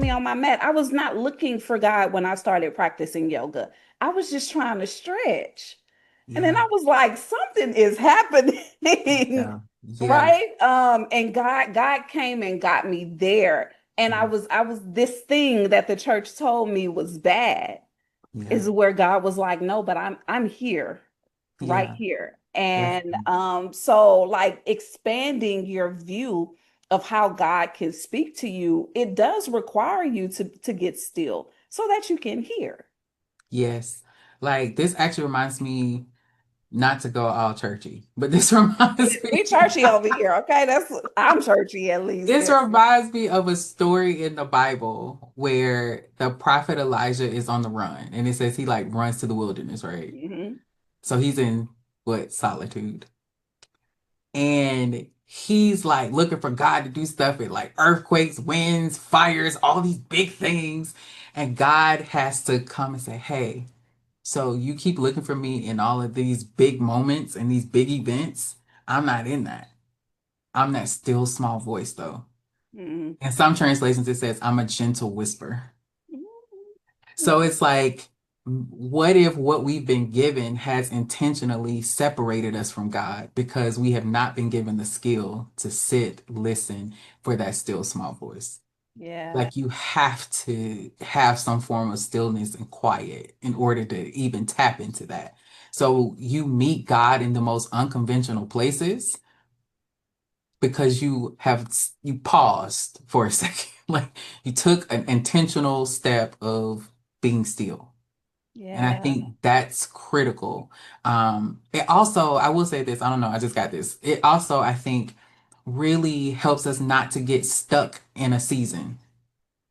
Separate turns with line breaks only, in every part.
me on my mat. I was not looking for God when I started practicing yoga. I was just trying to stretch. And then
Yeah.
I was like, something is happening,
Yeah. Yeah.
right? And God came and got me there. And I was this thing that the church told me was bad
Yeah.
is where God was like, no, but I'm here, right
Yeah.
here.
That's
And so like expanding your view of how God can speak to you, it does require you to get still so that you can hear.
yes. Like this actually reminds me not to go all churchy, but this reminds
We
me
churchy over here, okay? I'm churchy at least.
this reminds me of a story in the Bible where the prophet Elijah is on the run and it says he like runs to the wilderness, right?
Mhm.
So he's in what solitude. And he's like looking for God to do stuff with like earthquakes, winds, fires, all these big things. And God has to come and say, hey, so you keep looking for me in all of these big moments and these big events. I'm not in that. I'm that still small voice though.
Mhm.
In some translations, it says, I'm a gentle whisper.
Mhm.
So it's like, what if what we've been given has intentionally separated us from God because we have not been given the skill to sit, listen for that still small voice?
Yeah.
Like you have to have some form of stillness and quiet in order to even tap into that. So you meet God in the most unconventional places because you paused for a second. Like you took an intentional step of being still. And I
Yeah.
think that's critical. It also, I will say this, I don't know, I just got this. It also, I think, really helps us not to get stuck in a season,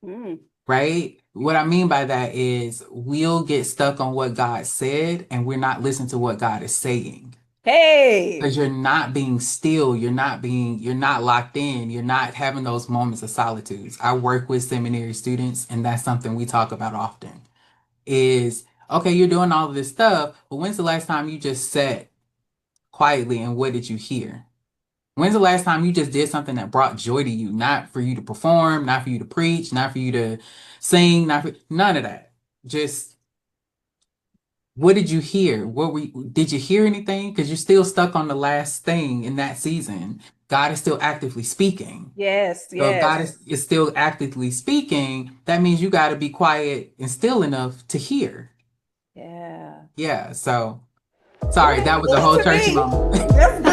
Mm.
right? What I mean by that is we'll get stuck on what God said and we're not listening to what God is saying.
Hey.
Because you're not being still, you're not locked in, you're not having those moments of solitude. I work with seminary students, and that's something we talk about often. Is okay, you're doing all of this stuff, but when's the last time you just sat quietly and what did you hear? When's the last time you just did something that brought joy to you? Not for you to perform, not for you to preach, not for you to sing, not for none of that. Just what did you hear? Did you hear anything? Because you're still stuck on the last thing in that season. God is still actively speaking.
Yes,
So if
yes.
God is still actively speaking, that means you got to be quiet and still enough to hear.
Yeah.
Yeah. So
Well,
sorry,
that's
that was a
good
whole
to
churchy
me.
moment.
That's